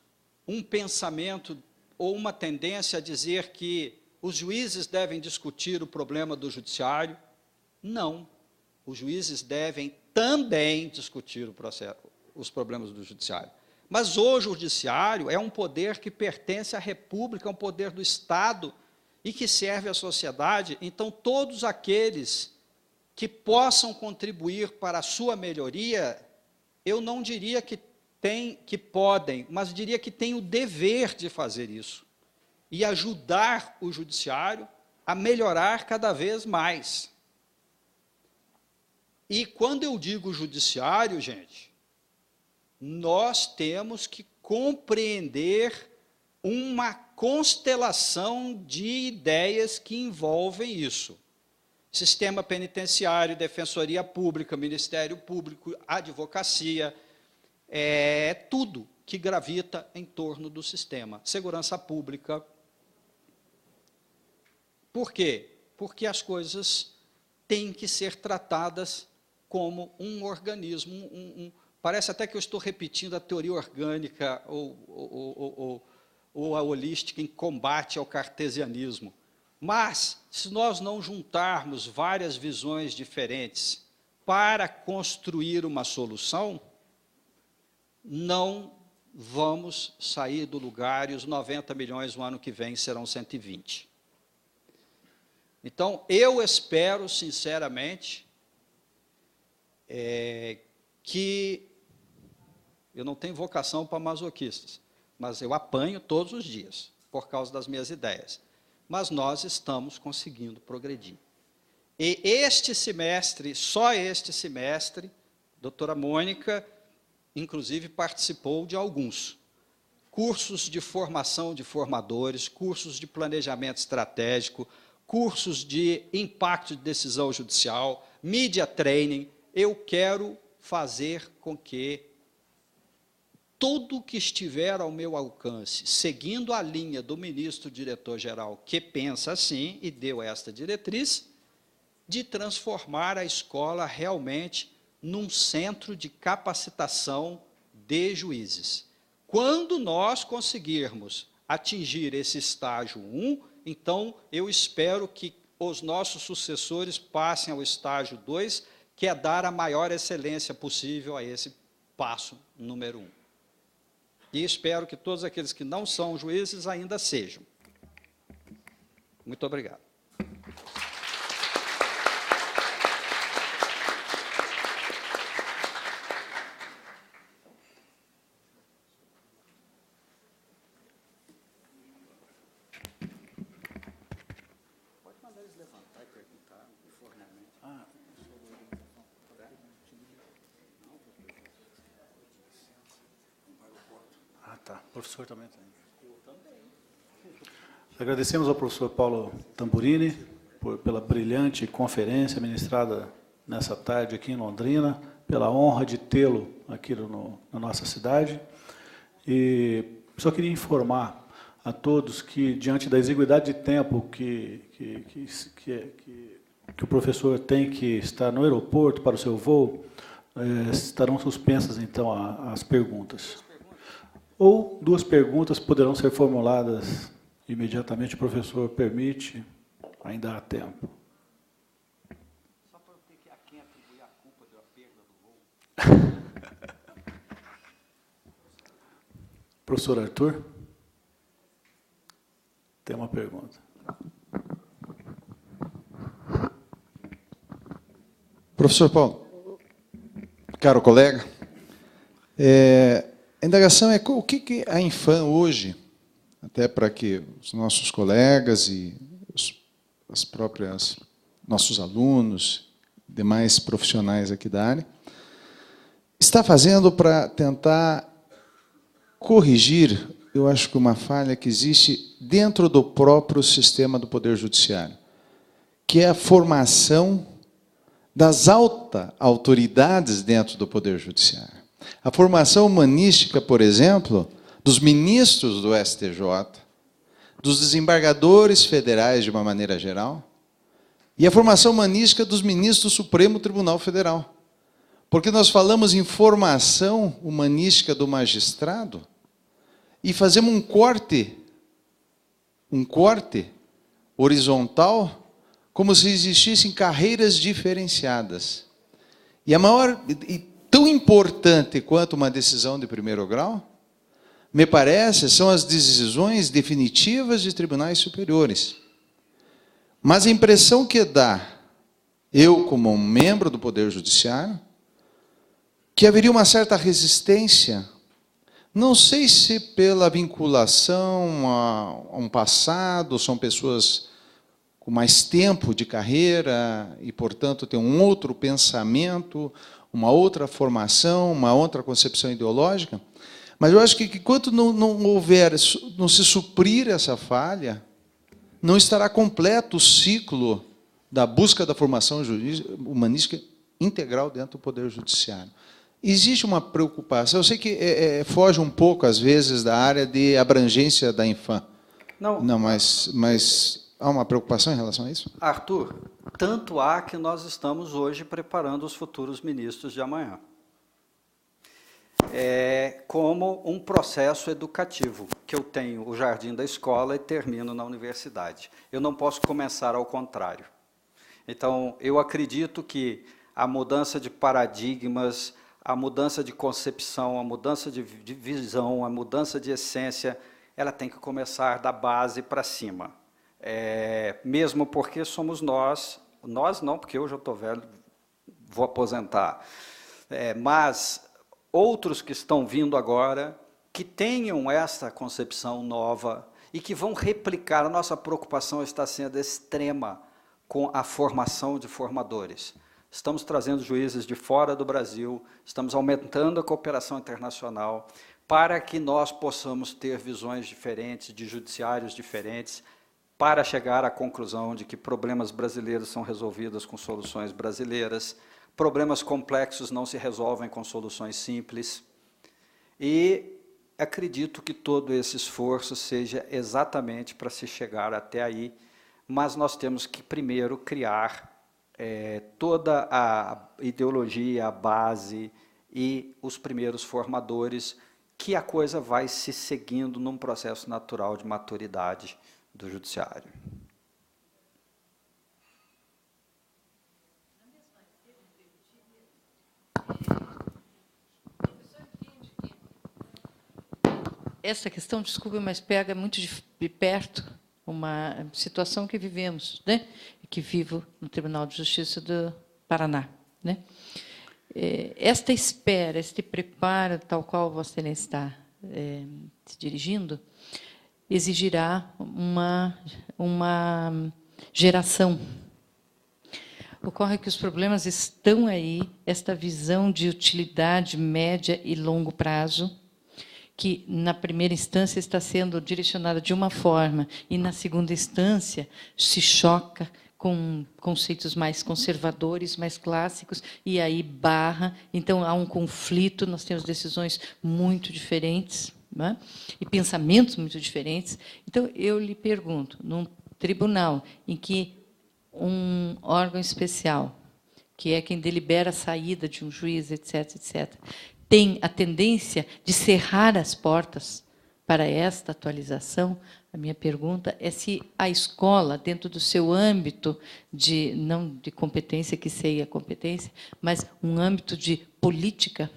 um pensamento ou uma tendência a dizer que os juízes devem discutir o problema do judiciário. Não, os juízes devem também discutir os problemas do judiciário. Mas hoje o judiciário é um poder que pertence à República, é um poder do Estado e que serve à sociedade. Então, todos aqueles que possam contribuir para a sua melhoria, eu não diria que podem, mas diria que têm o dever de fazer isso e ajudar o judiciário a melhorar cada vez mais. E quando eu digo judiciário, gente, nós temos que compreender uma constelação de ideias que envolvem isso. Sistema penitenciário, defensoria pública, Ministério Público, advocacia, tudo que gravita em torno do sistema. Segurança pública. Por quê? Porque as coisas têm que ser tratadas como um organismo. Parece até que eu estou repetindo a teoria orgânica ou a holística em combate ao cartesianismo. Mas, se nós não juntarmos várias visões diferentes para construir uma solução, não vamos sair do lugar e os 90 milhões no ano que vem serão 120. Então, eu espero, sinceramente, que eu não tenho vocação para masoquistas, mas eu apanho todos os dias por causa das minhas ideias. Mas nós estamos conseguindo progredir. E este semestre, só este semestre, a doutora Mônica, inclusive, participou de alguns cursos de formação de formadores, cursos de planejamento estratégico, cursos de impacto de decisão judicial, media training. Eu quero fazer com que tudo que estiver ao meu alcance, seguindo a linha do ministro diretor-geral, que pensa assim e deu esta diretriz, de transformar a escola realmente num centro de capacitação de juízes. Quando nós conseguirmos atingir esse estágio 1, então eu espero que os nossos sucessores passem ao estágio 2, que é dar a maior excelência possível a esse passo número 1. E espero que todos aqueles que não são juízes ainda sejam. Muito obrigado. Pode mandar eles levantar e perguntar informalmente. Tá. O professor também tem. Eu também. Agradecemos ao professor Paulo Tamburini pela brilhante conferência ministrada nessa tarde aqui em Londrina, pela honra de tê-lo aqui na nossa cidade. E só queria informar a todos que, diante da exiguidade de tempo que o professor tem que estar no aeroporto para o seu voo, estarão suspensas, então, as perguntas. ou 2 perguntas poderão ser formuladas imediatamente. O professor permite, ainda há tempo. Só para ter que a quem atribuir a culpa da perda do voo. Professor Arthur, tem uma pergunta. Professor Paulo, caro colega, a indagação é o que a Infam hoje, até para que os nossos colegas e as próprias nossos alunos, demais profissionais aqui da área, está fazendo para tentar corrigir, eu acho que uma falha que existe dentro do próprio sistema do Poder Judiciário, que é a formação das altas autoridades dentro do Poder Judiciário. A formação humanística, por exemplo, dos ministros do STJ, dos desembargadores federais de uma maneira geral, e a formação humanística dos ministros do Supremo Tribunal Federal. Porque nós falamos em formação humanística do magistrado e fazemos um corte horizontal, como se existissem carreiras diferenciadas. E a maior, e tão importante quanto uma decisão de primeiro grau, me parece, são as decisões definitivas de tribunais superiores. Mas a impressão que dá, eu como um membro do Poder Judiciário, que haveria uma certa resistência, não sei se pela vinculação a um passado, são pessoas com mais tempo de carreira e, portanto, têm um outro pensamento, uma outra formação, uma outra concepção ideológica. Mas eu acho que enquanto não se suprir essa falha, não estará completo o ciclo da busca da formação humanística integral dentro do Poder Judiciário. Existe uma preocupação, eu sei que foge um pouco, às vezes, da área de abrangência da Infam. Não, mas há uma preocupação em relação a isso? Arthur, tanto há que nós estamos hoje preparando os futuros ministros de amanhã. Como um processo educativo, que eu tenho o jardim da escola e termino na universidade. Eu não posso começar ao contrário. Então, eu acredito que a mudança de paradigmas, a mudança de concepção, a mudança de visão, a mudança de essência, ela tem que começar da base para cima. Mesmo porque somos nós não, porque eu já estou velho, vou aposentar, mas outros que estão vindo agora, que tenham essa concepção nova e que vão replicar. A nossa preocupação está sendo extrema com a formação de formadores. Estamos trazendo juízes de fora do Brasil, estamos aumentando a cooperação internacional para que nós possamos ter visões diferentes, de judiciários diferentes, para chegar à conclusão de que problemas brasileiros são resolvidos com soluções brasileiras, problemas complexos não se resolvem com soluções simples. E acredito que todo esse esforço seja exatamente para se chegar até aí, mas nós temos que primeiro criar toda a ideologia, a base e os primeiros formadores, que a coisa vai se seguindo num processo natural de maturidade do judiciário. Essa questão, desculpe, mas pega muito de perto uma situação que vivemos, né? Que vivo no Tribunal de Justiça do Paraná, né? Esta espera, este preparo, tal qual Vossa Excelência está se dirigindo, exigirá uma geração. Ocorre que os problemas estão aí, esta visão de utilidade média e longo prazo, que, na primeira instância, está sendo direcionada de uma forma, e, na segunda instância, se choca com conceitos mais conservadores, mais clássicos, e aí barra. Então, há um conflito, nós temos decisões muito diferentes, né? E pensamentos muito diferentes. Então, eu lhe pergunto, num tribunal em que um órgão especial, que é quem delibera a saída de um juiz, etc., etc., tem a tendência de cerrar as portas para esta atualização, a minha pergunta é se a escola, dentro do seu âmbito de, não de competência, que sei a competência, mas um âmbito de política,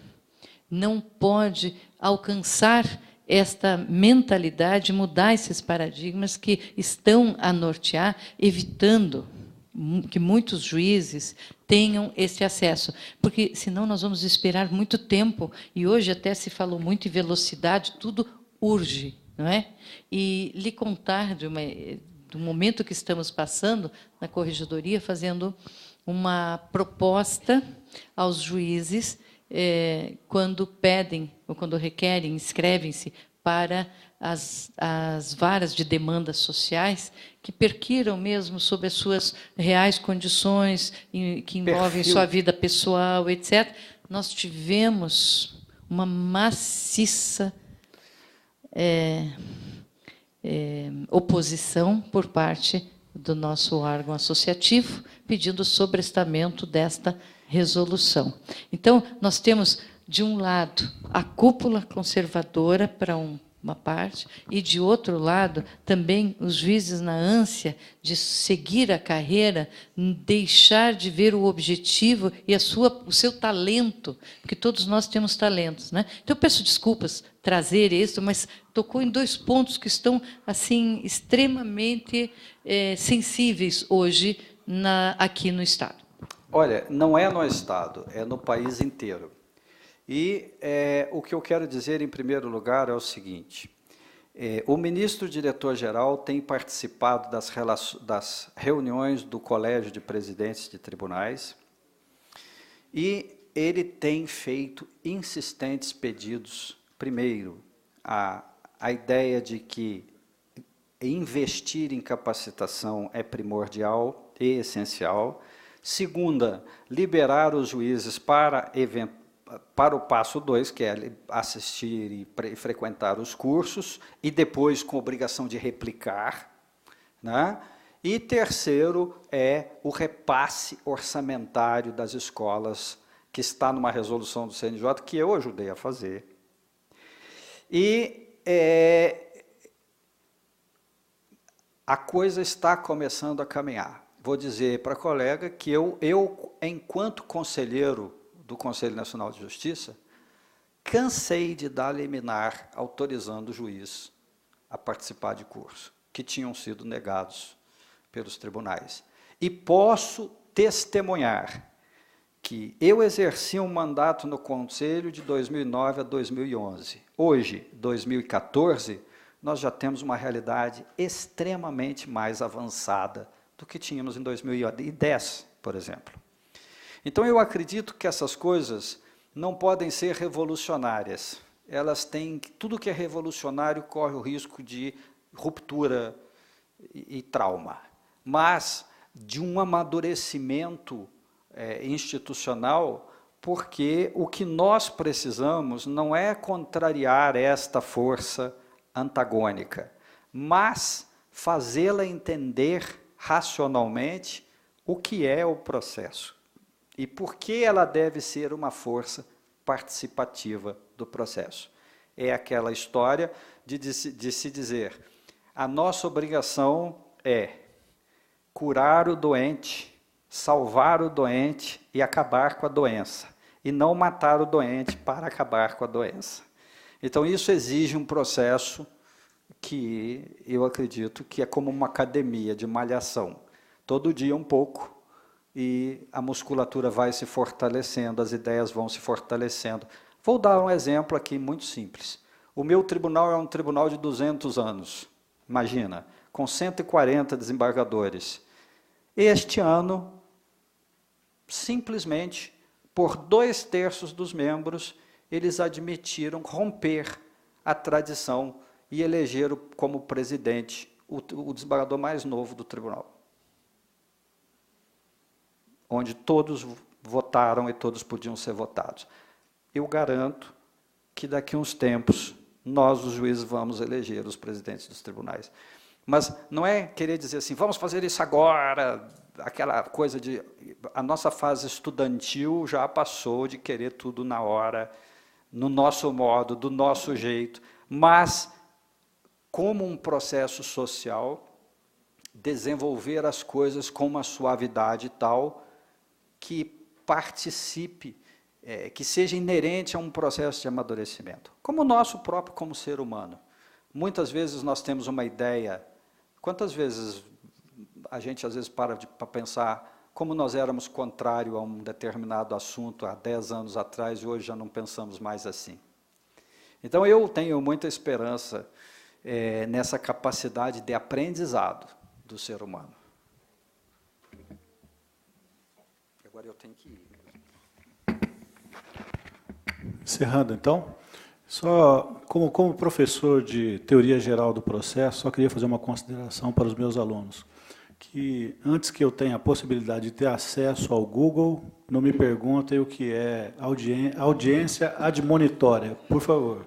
não pode alcançar esta mentalidade, mudar esses paradigmas que estão a nortear, evitando que muitos juízes tenham esse acesso, porque senão nós vamos esperar muito tempo, e hoje até se falou muito em velocidade, tudo urge, não é? E lhe contar do momento que estamos passando na corregedoria, fazendo uma proposta aos juízes, quando pedem, ou quando requerem, inscrevem-se para as varas de demandas sociais, que perquiram mesmo sobre as suas reais condições, que envolvem sua vida pessoal, etc. Nós tivemos uma maciça oposição por parte do nosso órgão associativo, pedindo o sobrestamento desta resolução. Então, nós temos, de um lado, a cúpula conservadora para uma parte, e, de outro lado, também os juízes na ânsia de seguir a carreira, deixar de ver o objetivo e o seu talento, porque todos nós temos talentos, né? Então, eu peço desculpas trazer isso, mas tocou em 2 pontos que estão assim extremamente sensíveis hoje aqui no Estado. Olha, não é no Estado, é no país inteiro. E o que eu quero dizer, em primeiro lugar, é o seguinte: o ministro diretor-geral tem participado das reuniões do Colégio de Presidentes de Tribunais e ele tem feito insistentes pedidos. Primeiro, a ideia de que investir em capacitação é primordial e essencial. Segunda, liberar os juízes para o passo 2, que é assistir e frequentar os cursos, e depois com obrigação de replicar, né? E terceiro é o repasse orçamentário das escolas, que está numa resolução do CNJ, que eu ajudei a fazer. E a coisa está começando a caminhar. Vou dizer para a colega que eu, enquanto conselheiro do Conselho Nacional de Justiça, cansei de dar liminar autorizando o juiz a participar de curso, que tinham sido negados pelos tribunais. E posso testemunhar que eu exerci um mandato no Conselho de 2009 a 2011. Hoje, 2014, nós já temos uma realidade extremamente mais avançada do que tínhamos em 2010, por exemplo. Então, eu acredito que essas coisas não podem ser revolucionárias. Elas têm, tudo que é revolucionário corre o risco de ruptura e trauma, mas de um amadurecimento institucional, porque o que nós precisamos não é contrariar esta força antagônica, mas fazê-la entender racionalmente o que é o processo e por que ela deve ser uma força participativa do processo. É aquela história de se dizer: a nossa obrigação é curar o doente, salvar o doente e acabar com a doença, e não matar o doente para acabar com a doença. Então, isso exige um processo que eu acredito que é como uma academia de malhação. Todo dia um pouco, e a musculatura vai se fortalecendo, as ideias vão se fortalecendo. Vou dar um exemplo aqui muito simples. O meu tribunal é um tribunal de 200 anos, imagina, com 140 desembargadores. Este ano, simplesmente, por 2/3 dos membros, eles admitiram romper a tradição e elegeram como presidente o desembargador mais novo do tribunal, onde todos votaram e todos podiam ser votados. Eu garanto que daqui a uns tempos nós, os juízes, vamos eleger os presidentes dos tribunais. Mas não é querer dizer assim, vamos fazer isso agora, aquela coisa de... A nossa fase estudantil já passou de querer tudo na hora. no nosso modo, do nosso jeito, mas, como um processo social, desenvolver as coisas com uma suavidade tal que participe, que seja inerente a um processo de amadurecimento. Como o nosso próprio, como ser humano. Muitas vezes nós temos uma ideia, quantas vezes a gente às vezes para pensar como nós éramos contrário a um determinado assunto há 10 anos atrás e hoje já não pensamos mais assim. Então eu tenho muita esperança nessa capacidade de aprendizado do ser humano. Agora eu tenho que ir. Encerrando, então, só como professor de teoria geral do processo, só queria fazer uma consideração para os meus alunos, que antes que eu tenha a possibilidade de ter acesso ao Google, não me perguntem o que é audiência admonitória, por favor.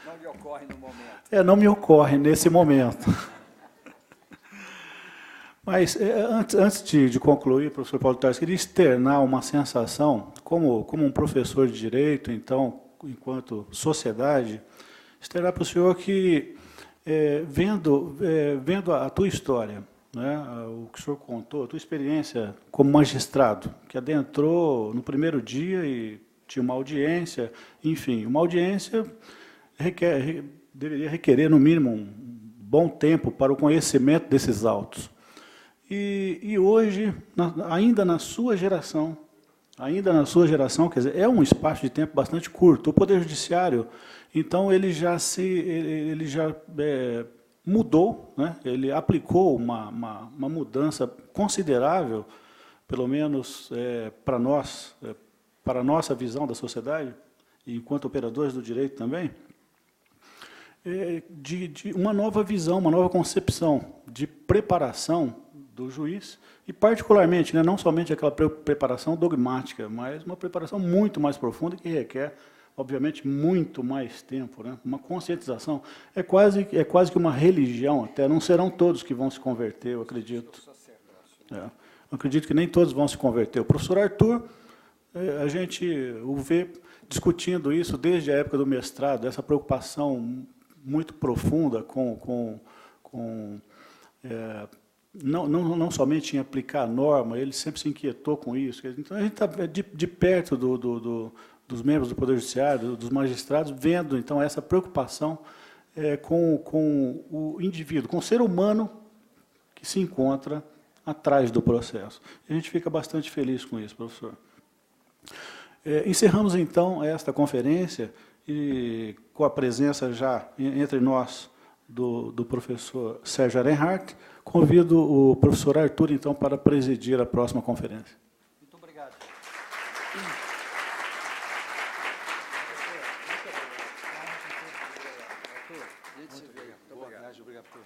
Não me ocorre no momento. Não me ocorre nesse momento. Mas, antes de concluir, professor Paulo Tarso, queria externar uma sensação, como um professor de Direito, então, enquanto sociedade, externar para o senhor que, vendo a tua história, né, o que o senhor contou, a tua experiência como magistrado, que adentrou no primeiro dia e tinha uma audiência, enfim, uma audiência deveria requerer, no mínimo, um bom tempo para o conhecimento desses autos. E hoje, ainda na sua geração, quer dizer, é um espaço de tempo bastante curto. O Poder Judiciário, então, ele já mudou, né? Ele aplicou uma mudança considerável, pelo menos para nós, para a nossa visão da sociedade, e enquanto operadores do direito também, de uma nova visão, uma nova concepção de preparação do juiz, e particularmente, né, não somente aquela preparação dogmática, mas uma preparação muito mais profunda que requer, obviamente, muito mais tempo, né? Uma conscientização. É quase que uma religião, até não serão todos que vão se converter, eu acredito. Eu acredito que nem todos vão se converter. O professor Arthur, a gente o vê discutindo isso desde a época do mestrado, essa preocupação muito profunda não somente em aplicar a norma, ele sempre se inquietou com isso. Então, a gente está de perto dos membros do Poder Judiciário, dos magistrados, vendo, então, essa preocupação com o indivíduo, com o ser humano que se encontra atrás do processo. A gente fica bastante feliz com isso, professor. Encerramos, então, esta conferência, e com a presença já entre nós do professor Sérgio Arenhardt, convido o professor Arthur, então, para presidir a próxima conferência. Muito obrigado. Muito obrigado.